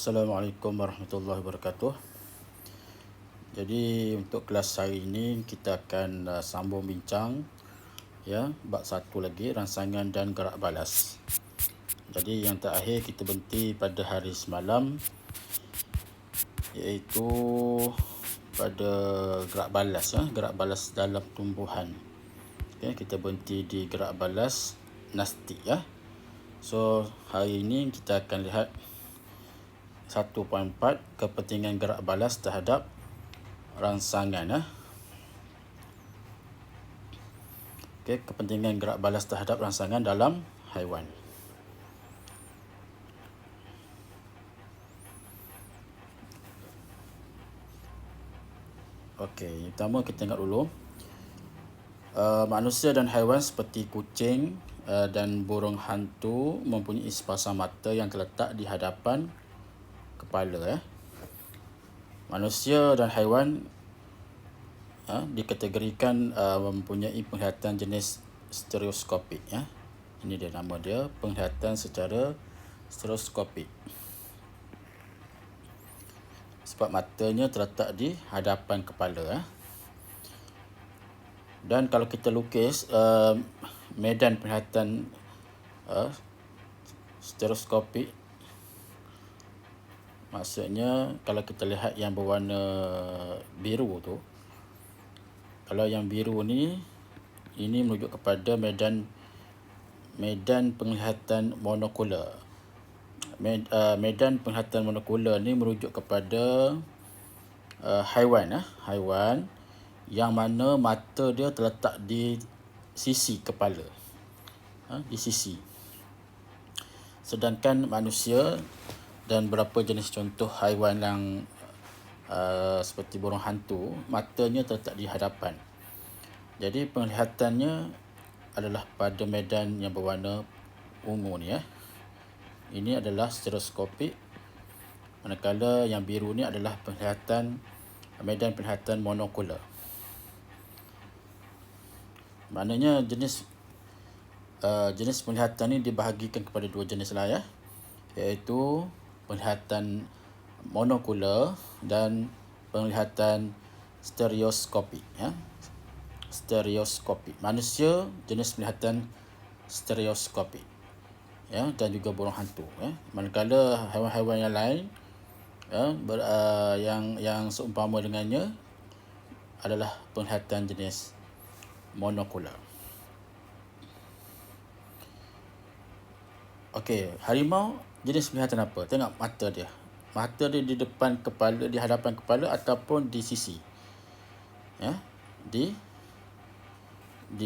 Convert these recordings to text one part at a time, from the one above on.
Assalamualaikum warahmatullahi wabarakatuh. Jadi untuk kelas hari ini kita akan sambung bincang bab satu lagi, rangsangan dan gerak balas. Jadi yang terakhir kita berhenti pada hari semalam, iaitu pada gerak balas gerak balas dalam tumbuhan. Kita berhenti di gerak balas nastik So hari ini kita akan lihat 1.4 kepentingan gerak balas terhadap rangsangan. Kepentingan gerak balas terhadap rangsangan dalam haiwan. Yang pertama kita tengok dulu. Manusia dan haiwan seperti kucing dan burung hantu mempunyai sepasang mata yang terletak di hadapan kepala. Manusia dan haiwan dikategorikan mempunyai penglihatan jenis stereoskopik. Ini dia nama dia, penglihatan secara stereoskopik. Sebab matanya terletak di hadapan kepala. Dan kalau kita lukis medan penglihatan stereoskopik, maksudnya kalau kita lihat yang berwarna biru tu, kalau yang biru ni, ini merujuk kepada medan penglihatan monokular. Medan penglihatan monokular ni merujuk kepada haiwan yang mana mata dia terletak di sisi kepala, di sisi. Sedangkan manusia dan beberapa jenis contoh haiwan yang seperti burung hantu, matanya terletak di hadapan. Jadi penglihatannya adalah pada medan yang berwarna ungu ni. Ini adalah stereoskopik, manakala yang biru ni adalah medan penglihatan monokular. Maknanya jenis penglihatan ni dibahagikan kepada dua jenis lah, iaitu penglihatan monokular dan penglihatan stereoskopik. Stereoskopik. Manusia jenis penglihatan stereoskopik, dan juga burung hantu. Manakala haiwan-haiwan yang lain yang seumpama dengannya adalah penglihatan jenis monokular. Harimau jenis penglihatan apa? Tengok mata dia. Mata dia di depan kepala, di hadapan kepala ataupun di sisi. Di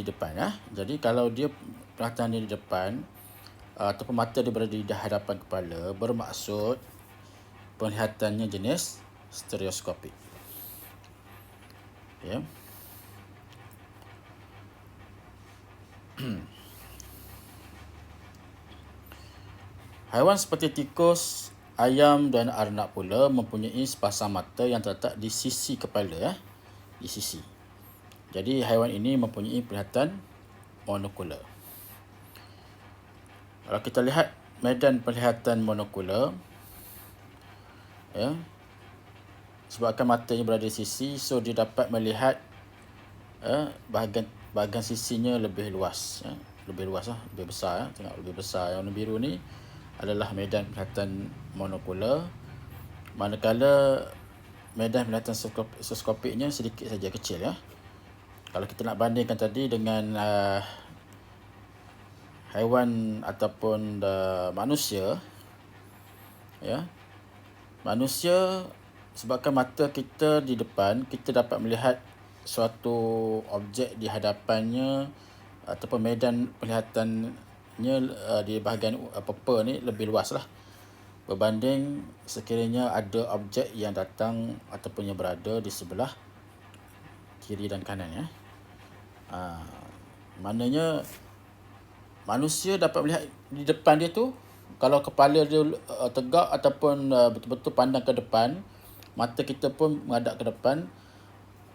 depan. Jadi kalau dia penglihatan dia di depan ataupun mata dia berada di hadapan kepala, bermaksud penglihatannya jenis stereoskopik. Haiwan seperti tikus, ayam dan arnab pula mempunyai sepasang mata yang terletak di sisi kepala, di sisi. Jadi haiwan ini mempunyai penglihatan monokular. Kalau kita lihat medan penglihatan monokular, sebabkan matanya berada di sisi, so dia dapat melihat bahagian sisinya lebih luas, lebih besar. Tengok lebih besar. Yang warna biru ni adalah medan penglihatan monokular, manakala medan penglihatan stereoskopiknya sedikit saja, kecil. Kalau kita nak bandingkan tadi dengan haiwan ataupun manusia, manusia sebabkan mata kita di depan, kita dapat melihat suatu objek di hadapannya ataupun medan penglihatannya di bahagian purple ni lebih luas berbanding sekiranya ada objek yang datang ataupun yang berada di sebelah kiri dan kanan. Maknanya manusia dapat melihat di depan dia tu, kalau kepala dia tegak ataupun betul-betul pandang ke depan, mata kita pun menghadap ke depan,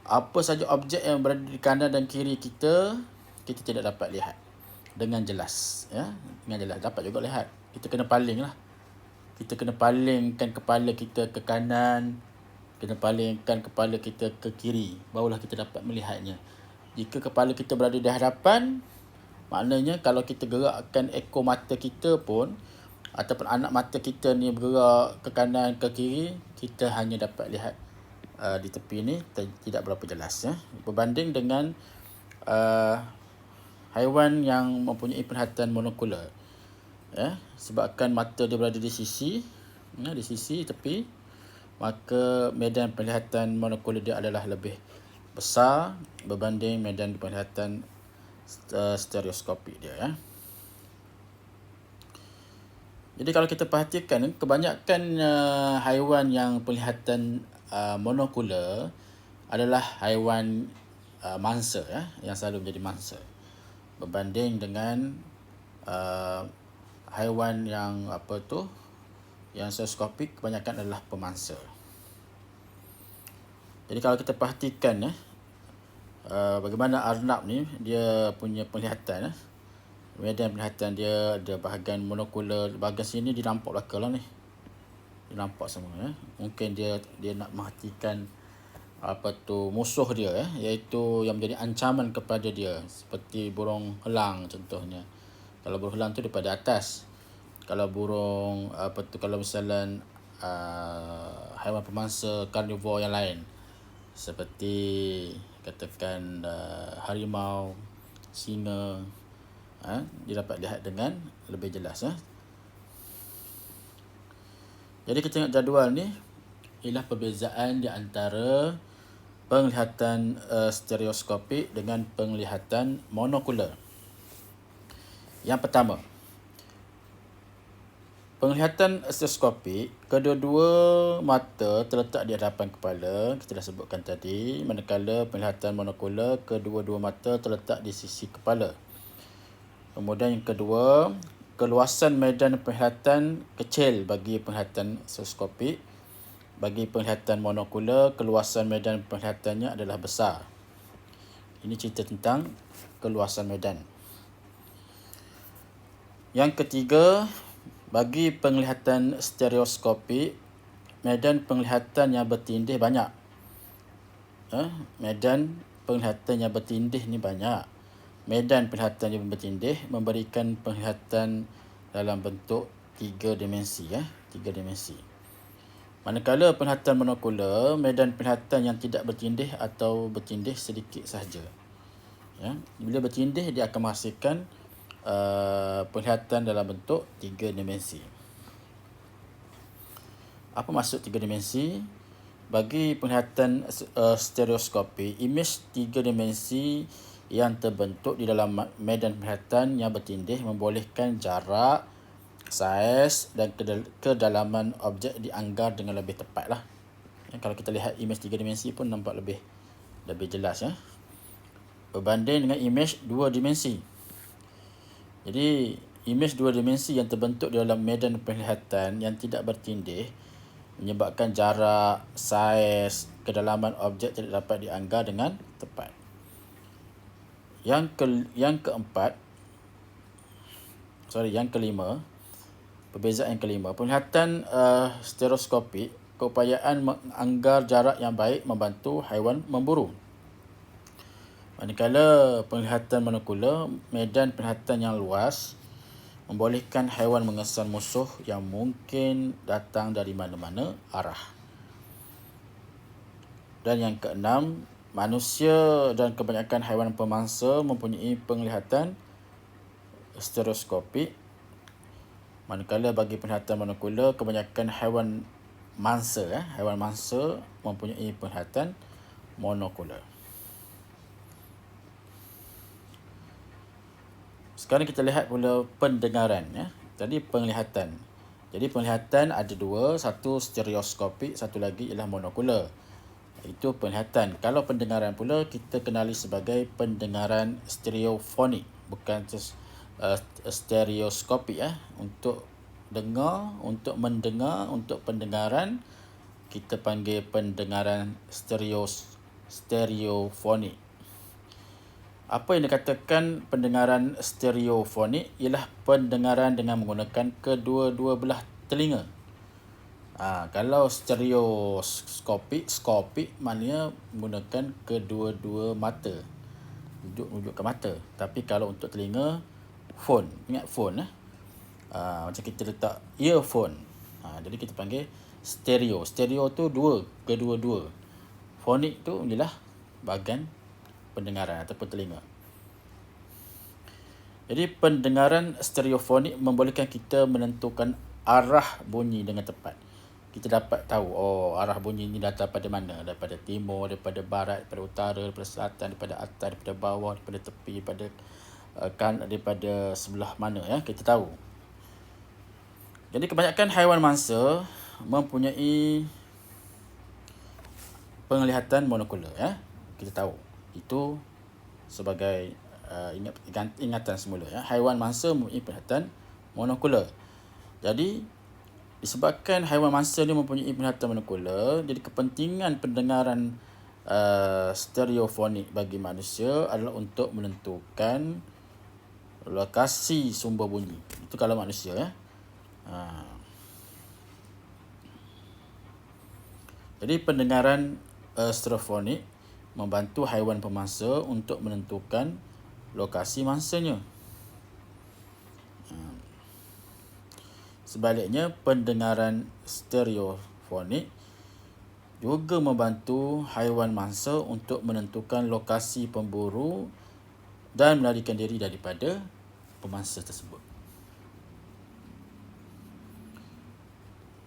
apa saja objek yang berada di kanan dan kiri kita tidak dapat lihat dengan jelas. Dengan jelas dapat juga lihat, kita kena paling kita kena palingkan kepala kita ke kanan, kena palingkan kepala kita ke kiri, barulah kita dapat melihatnya. Jika kepala kita berada di hadapan, maknanya kalau kita gerakkan ekor mata kita pun, ataupun anak mata kita ni bergerak ke kanan ke kiri, kita hanya dapat lihat di tepi ni tidak berapa jelas ya. Berbanding dengan haiwan yang mempunyai penglihatan monokular ya, sebabkan mata dia berada di sisi tepi, maka medan penglihatan monokular dia adalah lebih besar berbanding medan penglihatan stereoskopik dia ya. Jadi kalau kita perhatikan, kebanyakan haiwan yang penglihatan monokular adalah haiwan mangsa ya, yang selalu menjadi mangsa, berbanding dengan haiwan yang yang stereoskopik, kebanyakan adalah pemangsa. Jadi kalau kita perhatikan bagaimana arnab ni dia punya penglihatan medan penglihatan dia ada bahagian monokular, bahagian sini dia nampak belakang lah ni. Dia nampak semua ya. Mungkin dia nak merhatikan musuh dia iaitu yang menjadi ancaman kepada dia, seperti burung helang contohnya. Kalau burung helang tu daripada atas. Kalau burung kalau misalnya haiwan pemangsa karnivor yang lain, seperti katakan harimau, singa, dia dapat lihat dengan lebih jelas ya. Jadi kita tengok jadual ni, ialah perbezaan di antara penglihatan stereoskopik dengan penglihatan monokular. Yang pertama, penglihatan stereoskopik, kedua-dua mata terletak di hadapan kepala, kita dah sebutkan tadi, manakala penglihatan monokular, kedua-dua mata terletak di sisi kepala. Kemudian yang kedua, keluasan medan penglihatan kecil bagi penglihatan stereoskopik. Bagi penglihatan monokular, keluasan medan penglihatannya adalah besar. Ini cerita tentang keluasan medan. Yang ketiga, bagi penglihatan stereoskopik, medan penglihatan yang bertindih banyak. Medan penglihatan yang bertindih ni banyak. Medan penglihatan yang bertindih memberikan penglihatan dalam bentuk 3 dimensi 3 dimensi. Manakala penglihatan monokular, medan penglihatan yang tidak bertindih atau bertindih sedikit sahaja. Bila bertindih, dia akan menghasilkan penglihatan dalam bentuk 3 dimensi. Apa maksud 3 dimensi? Bagi penglihatan stereoskopik, imej 3 dimensi yang terbentuk di dalam medan penglihatan yang bertindih membolehkan jarak, saiz dan kedalaman objek dianggar dengan lebih tepat lah. Kalau kita lihat imej 3 dimensi pun nampak lebih jelas berbanding dengan imej 2 dimensi. Jadi imej 2 dimensi yang terbentuk di dalam medan penglihatan yang tidak bertindih menyebabkan jarak, saiz, kedalaman objek tidak dapat dianggar dengan tepat. Yang kelima, perbezaan yang kelima, penglihatan stereoskopik, keupayaan menganggar jarak yang baik membantu haiwan memburu. Manakala penglihatan monokular, medan penglihatan yang luas membolehkan haiwan mengesan musuh yang mungkin datang dari mana-mana arah. Dan yang keenam, manusia dan kebanyakan haiwan pemangsa mempunyai penglihatan stereoskopik. Manakala bagi penglihatan monokular, kebanyakan haiwan mangsa mempunyai penglihatan monokular. Sekarang kita lihat pula pendengaran Tadi penglihatan. Jadi penglihatan ada dua, satu stereoskopik, satu lagi ialah monokular. Itu penglihatan. Kalau pendengaran pula kita kenali sebagai pendengaran stereofonik, bukan stereoskopik Untuk dengar, untuk mendengar, untuk pendengaran kita panggil pendengaran stereofonik. Apa yang dikatakan pendengaran stereofonik ialah pendengaran dengan menggunakan kedua-dua belah telinga. Kalau skopik maknanya menggunakan kedua-dua mata. Rujuk ke mata. Tapi kalau untuk telinga, phone. Ingat phone macam kita letak earphone. Jadi kita panggil stereo. Stereo tu kedua-dua. Fonik tu ialah bahagian pendengaran ataupun telinga. Jadi pendengaran stereofonik membolehkan kita menentukan arah bunyi dengan tepat. Kita dapat tahu, arah bunyi ini datang pada mana? Daripada timur, daripada barat, daripada utara, daripada selatan, daripada atas, daripada bawah, daripada tepi, daripada sebelah mana, kita tahu. Jadi kebanyakan haiwan mangsa mempunyai penglihatan monokular, Kita tahu. Itu sebagai ingatan semula, Haiwan mangsa mempunyai penglihatan monokular. Jadi disebabkan haiwan mangsa ni mempunyai penglihatan monokular, jadi kepentingan pendengaran stereofonik bagi manusia adalah untuk menentukan lokasi sumber bunyi. Itu kalau manusia, Jadi pendengaran stereofonik membantu haiwan pemangsa untuk menentukan lokasi mangsanya. Sebaliknya, pendengaran stereofonik juga membantu haiwan mangsa untuk menentukan lokasi pemburu dan melarikan diri daripada pemangsa tersebut.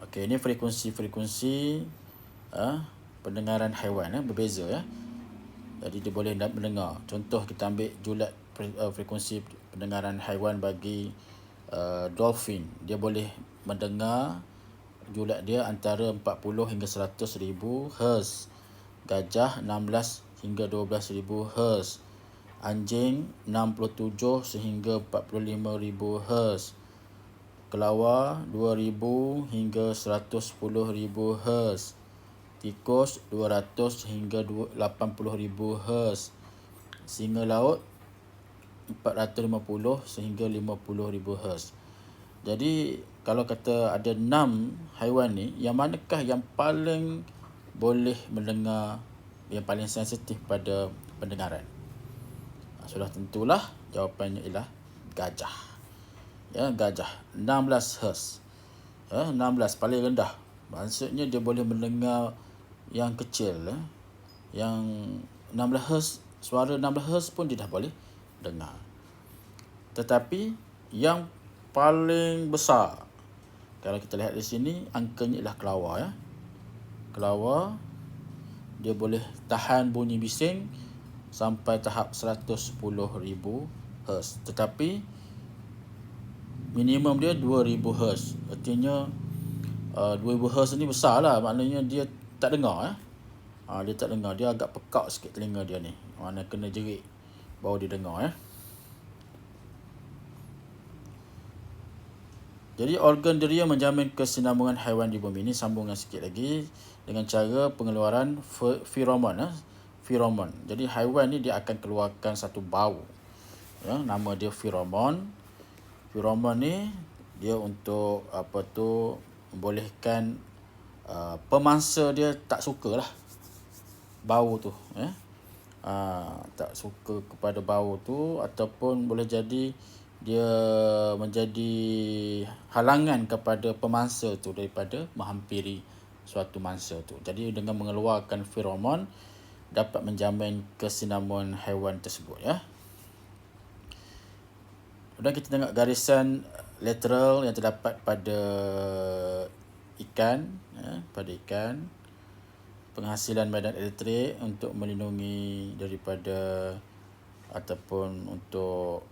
Okey, ini frekuensi pendengaran haiwan berbeza, Jadi dia boleh mendengar. Contoh kita ambil julat frekuensi pendengaran haiwan bagi dolphin. Dia boleh mendengar julat dia antara 40 hingga 100 ribu Hz. Gajah 16 hingga 12 ribu Hz. Anjing 67 sehingga 45 ribu Hz. Kelawar 2000 hingga 110 ribu Hz. Tikus 200 hingga 80 ribu Hz. Singa laut 450 sehingga 50 ribu Hz. Jadi kalau kata ada 6 haiwan ni, yang manakah yang paling boleh mendengar, yang paling sensitif pada pendengaran? Sudah tentulah jawapannya ialah gajah. Gajah 16 Hz. 16 paling rendah. Maksudnya dia boleh mendengar yang kecil, yang 16 Hz, suara 16 Hz pun dia dah boleh dengar. Tetapi yang paling besar, kalau kita lihat di sini, angkanya ialah kelawar, Kelawar dia boleh tahan bunyi bising sampai tahap 110 ribu Hz. Tetapi minimum dia 2000 Hz. Artinya 2000 Hz ni besar lah. Maknanya dia tak dengar, dia tak dengar. Dia agak pekak sikit telinga dia ni. Mana kena jerit baru dia dengar, Jadi organ deria menjamin kesinambungan haiwan di bumi ini. Sambungan sikit lagi dengan cara pengeluaran feromon. Feromon. Jadi haiwan ni dia akan keluarkan satu bau. Nama dia feromon. Feromon ni dia untuk membolehkan pemangsa dia tak suka lah bau tu, tak suka kepada bau tu, ataupun boleh jadi dia menjadi halangan kepada pemangsa tu daripada menghampiri suatu mangsa tu. Jadi dengan mengeluarkan feromon dapat menjamin kesinambungan haiwan tersebut, Kemudian kita tengok garisan lateral yang terdapat pada ikan, penghasilan medan elektrik untuk melindungi daripada ataupun untuk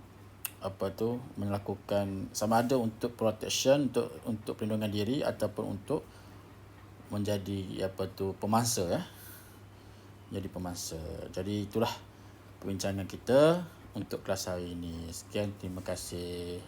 melakukan sama ada untuk protection, untuk perlindungan diri, ataupun untuk menjadi pemangsa, jadi pemangsa. Jadi itulah perbincangan kita untuk kelas hari ini. Sekian, terima kasih.